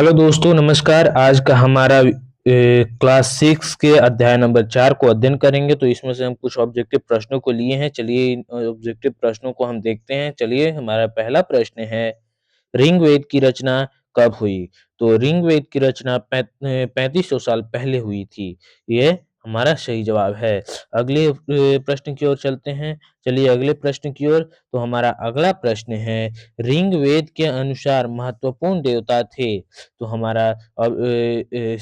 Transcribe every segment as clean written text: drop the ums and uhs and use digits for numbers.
Hello दोस्तों, नमस्कार। आज का हमारा क्लास 6 के अध्याय नंबर 4 को अध्ययन करेंगे। तो इसमें से हम कुछ ऑब्जेक्टिव प्रश्नों को लिए हैं। चलिए इन ऑब्जेक्टिव प्रश्नों को हम देखते हैं। चलिए, हमारा पहला प्रश्न है, ऋग्वेद की रचना कब हुई? तो ऋग्वेद की रचना 3500 साल पहले हुई थी। ये हमारा सही जवाब है। अगले प्रश्न की ओर चलते हैं। चलिए अगले प्रश्न की ओर। तो हमारा अगला प्रश्न है, ऋग्वेद के अनुसार महत्वपूर्ण देवता थे। तो हमारा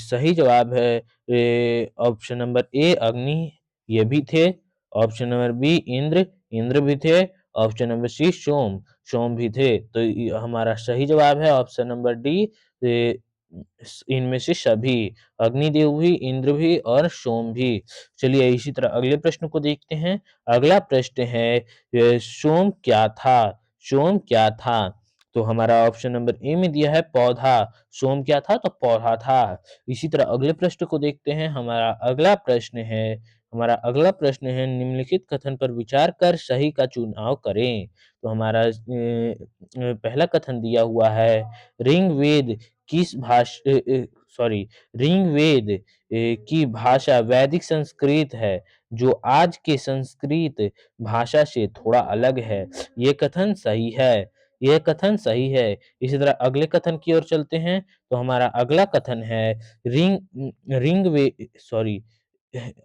सही जवाब है ऑप्शन नंबर ए अग्नि, ये भी थे। Option number B Indra, Indra भी थे। ऑप्शन नंबर सी सोम, सोम भी थे। तो हमारा सही जवाब है ऑप्शन नंबर डी, इनमें से सभी, अग्निदेव भी, इंद्र भी और सोम भी। चलिए इसी तरह अगले प्रश्न को देखते हैं। अगला प्रश्न है, सोम क्या था? सोम क्या था? तो हमारा ऑप्शन नंबर ए में दिया है पौधा। सोम क्या था? तो पौधा था। इसी तरह अगले प्रश्न को देखते हैं। हमारा अगला प्रश्न है, निम्नलिखित कथन पर विचार कर सही का चुनाव करें। तो हमारा पहला कथन दिया हुआ है, ऋग्वेद किस भाष अ, अ, सॉरी ऋग्वेद की भाषा वैदिक संस्कृत है, जो आज के संस्कृत भाषा से थोड़ा अलग है। ये कथन सही है। यह कथन सही है। इसी तरह अगले कथन की ओर चलते हैं। तो हमारा अगला कथन है, ऋग्वे सॉरी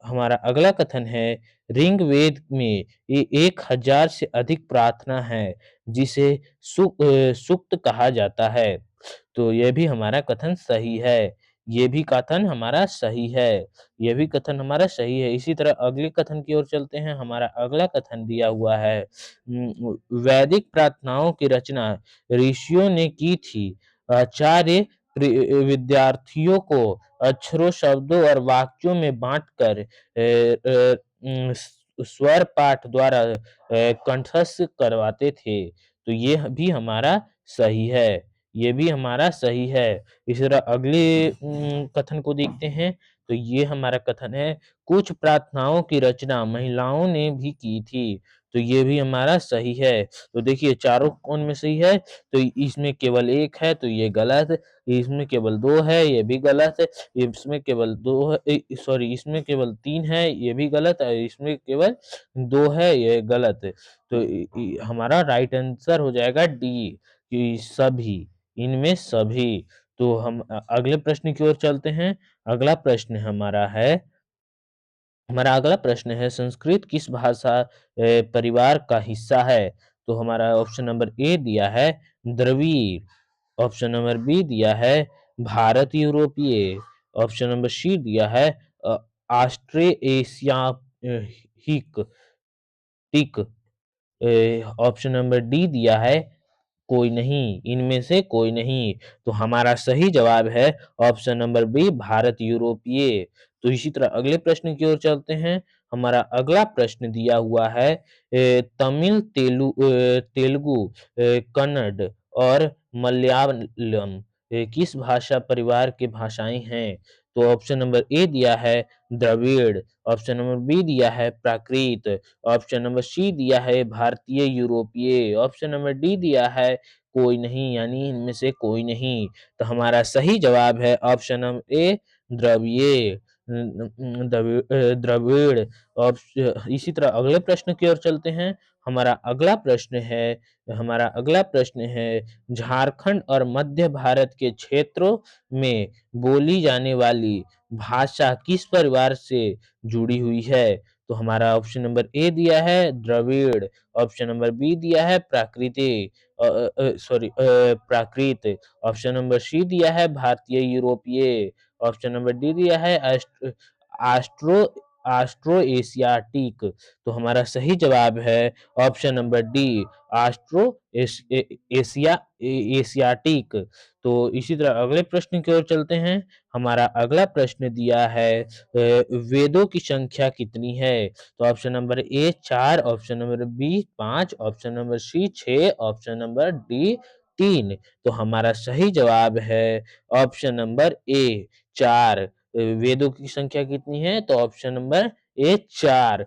हमारा अगला कथन है, ऋग्वेद में ये 1000 से अधिक प्रार्थना है, जिसे सूक्त कहा जाता है। तो यह भी हमारा कथन सही है। ये भी कथन हमारा सही है। ये भी कथन हमारा सही है। इसी तरह अगले कथन की ओर चलते हैं। हमारा अगला कथन दिया हुआ है, वैदिक प्रार्थनाओं की रचना ऋषियों ने की थी। आचार्य विद्यार्थियों को अक्षरों, शब्दों और वाक्यों में बांटकर स्वर पाठ द्वारा कंठस्थ करवाते थे। तो ये भी हमारा सही है। ये भी हमारा सही है। इसी तरह अगले कथन को देखते हैं। तो ये हमारा कथन है, कुछ प्रार्थनाओं की रचना महिलाओं ने भी की थी। तो ये भी हमारा सही है। तो देखिए चारों कौन में सही है? तो इसमें केवल एक है, तो ये गलत। इसमें केवल दो है, ये भी गलत है। इसमें केवल दो है, इसमें केवल तीन है, ये भी गलत है। इसमें केवल दो है, ये गलत है। तो हमारा राइट आंसर हो जाएगा डी, कि सभी, इनमें सभी। तो हम अगले प्रश्न की ओर चलते हैं। अगला प्रश्न हमारा अगला प्रश्न है, संस्कृत किस भाषा परिवार का हिस्सा है? तो हमारा ऑप्शन नंबर ए दिया है द्रविड़। ऑप्शन नंबर बी दिया है भारत यूरोपीय। ऑप्शन नंबर सी दिया है अ, ऑस्ट्रेएशिया हिक टिक। ऑप्शन नंबर डी दिया है कोई नहीं, इनमें से कोई नहीं। तो हमारा सही जवाब है ऑप्शन नंबर बी भारत यूरोपीय। तो इसी तरह अगले प्रश्न की ओर चलते हैं। हमारा अगला प्रश्न दिया हुआ है, तमिल, तेलुगु, कन्नड़ और मलयालम किस भाषा परिवार की भाषाएं हैं? तो ऑप्शन नंबर ए दिया है द्रविड़। ऑप्शन नंबर बी दिया है प्राकृत। ऑप्शन नंबर सी दिया है भारतीय यूरोपीय। ऑप्शन नंबर डी दिया है कोई नहीं, यानी इनमें से कोई नहीं। तो हमारा सही जवाब है option number A Dravid. Dravid. इसी तरह अगले प्रश्न की ओर चलते हैं। हमारा अगला प्रश्न है, झारखंड और मध्य भारत के क्षेत्रों में बोली जाने वाली भाषा किस परिवार से जुड़ी हुई है? तो हमारा ऑप्शन नंबर ए दिया है द्रविड़। ऑप्शन नंबर बी दिया है प्राकृत। ऑप्शन नंबर सी दिया है भारतीय यूरोपीय। ऑप्शन नंबर डी दिया है आस्ट्रो आस्ट्रो एशियाटिक। तो हमारा सही जवाब है option number D, astro Asia Asiatic. तो इसी तरह अगले प्रश्न की ओर चलते हैं। हमारा अगला प्रश्न दिया है, वेदों की संख्या कितनी है? तो option number A 4, option number B 5, option number C 6, option number D 3। तो हमारा सही जवाब है ऑप्शन नंबर ए 4। वेदों की संख्या कितनी है? तो ऑप्शन नंबर ए 4।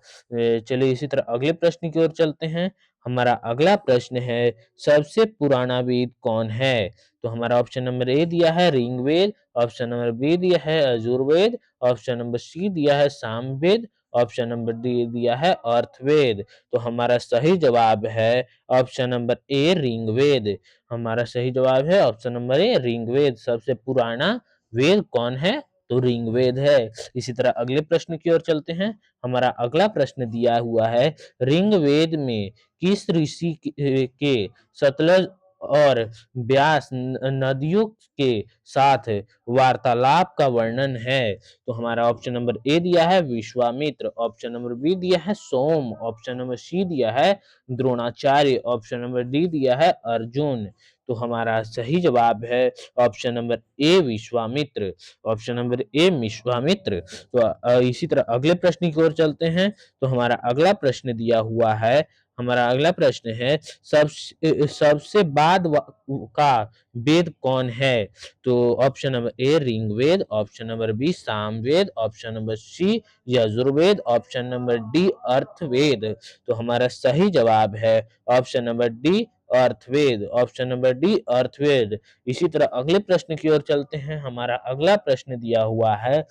चलिए इसी तरह अगले प्रश्न की ओर चलते हैं। हमारा अगला प्रश्न है, सबसे पुराना वेद कौन है? तो हमारा ऑप्शन नंबर ए दिया है ऋग्वेद, ऑप्शन नंबर बी दिया है यजुर्वेद, ऑप्शन नंबर सी दिया है सामवेद, ऑप्शन नंबर डी दिया है अर्थवेद। तो हमारा सही जवाब है ऑप्शन नंबर ए ऋग्वेद। हमारा सही जवाब है ऑप्शन नंबर ए ऋग्वेद। सबसे पुराना वेद कौन है? तो ऋग्वेद है। इसी तरह अगले प्रश्न की ओर चलते हैं। हमारा अगला प्रश्न दिया हुआ है ऋग्वेद में किस ऋषि के सतलज और ब्यास नदियों के साथ वार्तालाप का वर्णन है? तो हमारा ऑप्शन नंबर ए दिया है विश्वामित्र, ऑप्शन नंबर बी दिया है सोम, ऑप्शन नंबर सी दिया है द्रोणाचार्य, ऑप्शन नंबर डी दिया है अर्जुन। तो हमारा सही जवाब है ऑप्शन नंबर ए विश्वामित्र। ऑप्शन नंबर ए विश्वामित्र। तो इसी तरह अगले प्रश्न की ओर चलते हैं। तो हमारा अगला प्रश्न दिया हुआ है, हमारा अगला प्रश्न है सबसे बाद का वेद कौन है? तो option number A Rigveda, option number B Samaveda, option number C Yajurveda, option number D Atharvaveda. तो हमारा सही जवाब है option number D Atharvaveda, option number D Atharvaveda. इसी तरह अगले प्रश्न की ओर चलते हैं। हमारा अगला प्रश्न दिया हुआ है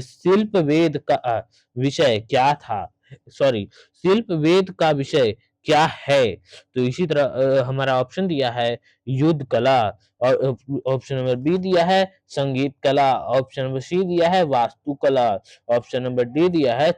शिल्प वेद का विषय क्या था? सॉरी, शिल्प वेद का विषय क्या है? तो इसी तरह हमारा ऑप्शन दिया है युद्ध कला, और ऑप्शन नंबर बी दिया है संगीत कला, ऑप्शन नंबर सी दिया है वास्तुकला, ऑप्शन नंबर डी दिया है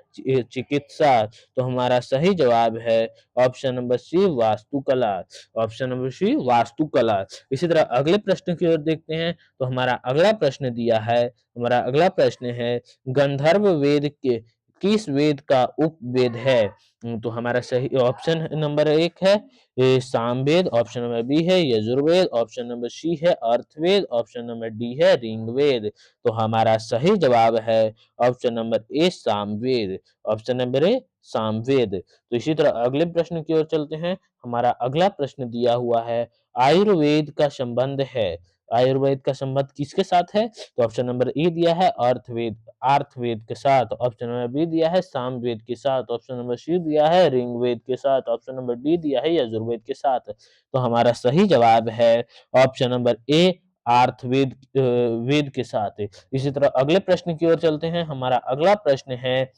चिकित्सा। तो हमारा सही जवाब है ऑप्शन नंबर सी वास्तुकला, ऑप्शन नंबर सी वास्तुकला। इसी तरह अगले प्रश्न की ओर देखते हैं। तो हमारा अगला प्रश्न दिया है, हमारा अगला प्रश्न है गंधर्व वेद के किस वेद का उपवेद है? तो हमारा सही ऑप्शन नंबर एक है सामवेद, ऑप्शन नंबर बी है यजुर्वेद, ऑप्शन नंबर सी है अर्थवेद, ऑप्शन नंबर डी है ऋग्वेद। तो हमारा सही जवाब है ऑप्शन नंबर ए सामवेद, ऑप्शन नंबर ए सामवेद। तो इसी तरह अगले प्रश्न की ओर चलते हैं। हमारा अगला प्रश्न दिया हुआ है आयुर्वेद का संबंध है, आयुर्वेद का संबंध किसके साथ है? तो ऑप्शन नंबर ए दिया है अर्थवेद, आर्थवेद के साथ, ऑप्शन नंबर बी दिया है सामवेद के साथ, ऑप्शन नंबर सी दिया है ऋग्वेद के साथ, ऑप्शन नंबर डी दिया है यजुर्वेद के साथ। तो हमारा सही जवाब है ऑप्शन नंबर ए आर्थवेद वेद के साथ। इसी तरह अगले प्रश्न की ओर चलते हैं। हमारा अगला प्रश्न है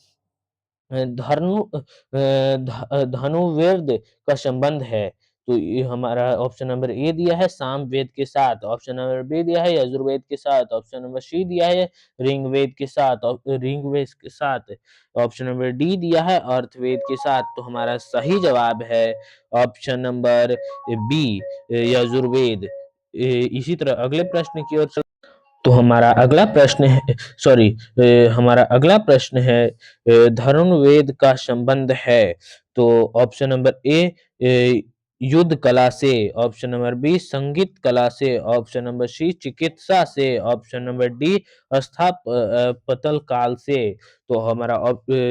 धनुर्वेद का संबंध है। तो ये हमारा ऑप्शन नंबर ए दिया है सामवेद के साथ, ऑप्शन नंबर बी दिया है यजुर्वेद के साथ, ऑप्शन नंबर सी दिया है ऋग्वेद के साथ, ऋग्वेद के साथ, ऑप्शन नंबर डी दिया है अर्थवेद के साथ। तो हमारा सही जवाब है ऑप्शन नंबर बी यजुर्वेद। इसी तरह अगले प्रश्न की ओर तो हमारा अगला प्रश्न है, सॉरी, हमारा अगला प्रश्न है धनुर्वेद का संबंध है। तो ऑप्शन नंबर ए युद्ध कला से, ऑप्शन नंबर बी संगीत कला से, ऑप्शन नंबर सी चिकित्सा से, ऑप्शन नंबर डी पतल काल से। तो हमारा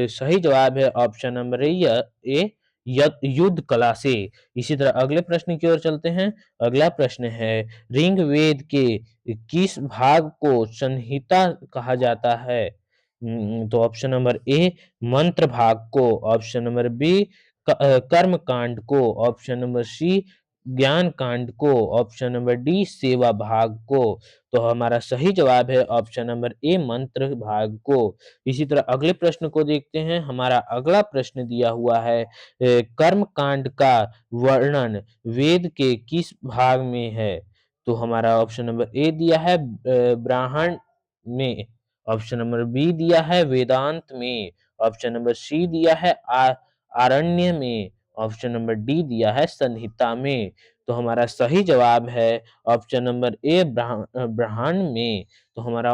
सही जवाब है ऑप्शन नंबर ए युद्ध कला से। इसी तरह अगले प्रश्न की ओर चलते हैं। अगला प्रश्न है ऋग्वेद के किस भाग को संहिता कहा जाता है? तो ऑप्शन नंबर ए मंत्र भाग को, ऑप्शन नंबर बी कर्म कांड को, ऑप्शन नंबर सी ज्ञान कांड को, ऑप्शन नंबर डी सेवा भाग को। तो हमारा सही जवाब है ऑप्शन नंबर ए मंत्र भाग को। इसी तरह अगले प्रश्न को देखते हैं। हमारा अगला प्रश्न दिया हुआ है कर्म कांड का वर्णन वेद के किस भाग में है? तो हमारा ऑप्शन नंबर ए दिया है ब्राह्मण में, ऑप्शन नंबर बी दिया है वेदांत में, ऑप्शन नंबर सी दिया है आरण्य में, ऑप्शन नंबर डी दिया है संहिता में। तो हमारा सही जवाब है ऑप्शन नंबर ए ब्राह्मण में। तो हमारा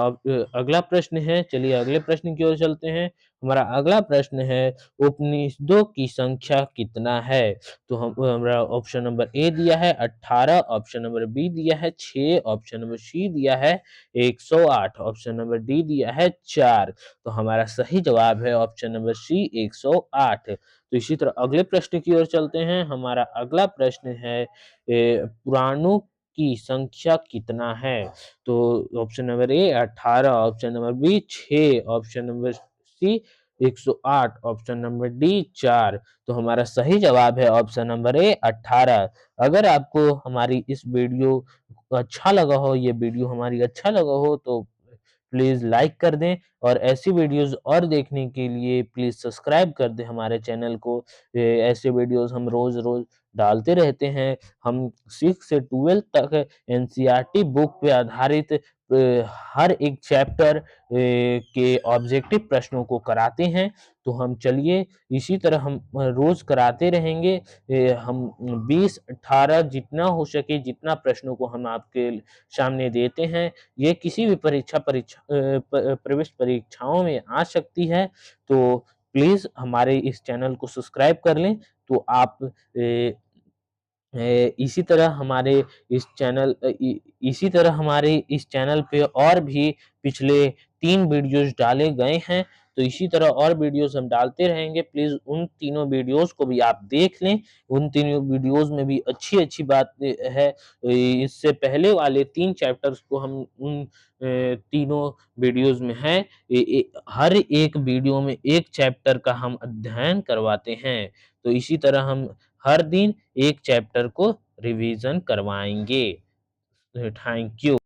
अगला प्रश्न है, चलिए अगले प्रश्न की ओर चलते हैं। हमारा अगला प्रश्न है उपनिषदों की संख्या कितना है? तो हमारा ऑप्शन नंबर ए दिया है 18, ऑप्शन नंबर बी दिया है 6, ऑप्शन नंबर सी दिया है 108, ऑप्शन नंबर डी दिया है 4। तो हमारा सही जवाब है ऑप्शन नंबर सी 108। तो इसी तरह अगले प्रश्न की ओर चलते हैं। हमारा अगला प्रश्न है पुराणों की संख्या कितना है? तो option number A 18, option number B 6, option number C 108, option number D 4। तो हमारा सही जवाब है ऑप्शन नंबर ए 18। अगर आपको हमारी इस वीडियो अच्छा लगा हो, ये वीडियो हमारी अच्छा लगा हो तो प्लीज़ लाइक कर दें और ऐसी वीडियोज़ और देखने के लिए प्लीज़ सब्सक्राइब कर दें हमारे चैनल को। ऐसे वीडियोज़ हम रोज़-रोज़ डालते रहते हैं। हम 6 से 12 तक एनसीईआरटी बुक पे आधारित हर एक चैप्टर के ऑब्जेक्टिव प्रश्नों को कराते हैं। तो हम चलिए इसी तरह हम रोज़ कराते रहेंगे। हम 20, 18 जितना हो सके जितना प्रश्नों को हम आपके सामने देते हैं। ये किसी भी प्रवेश परीक्षाओं में आ सकती है। तो प्लीज़ हमारे इस चैनल को सब्सक्राइब कर लें। तो आप इसी तरह हमारे इसी तरह हमारे इस चैनल पे और भी पिछले 3 वीडियोज़ डाले गए हैं। तो इसी तरह और वीडियोज़ हम डालते रहेंगे। प्लीज़ उन तीनों वीडियोज़ को भी आप देख लें। उन तीनों वीडियोज़ में भी अच्छी-अच्छी बातें है। इससे पहले वाले 3 चैप्टर्स को हम उन तीनों वीडियोज़ में हैं। हर एक वीडियो में एक चैप्टर का हम अध्ययन करवाते हैं। तो इसी तरह हम हर दिन एक चैप्टर को रिवीजन करवाएँगे। Thank you.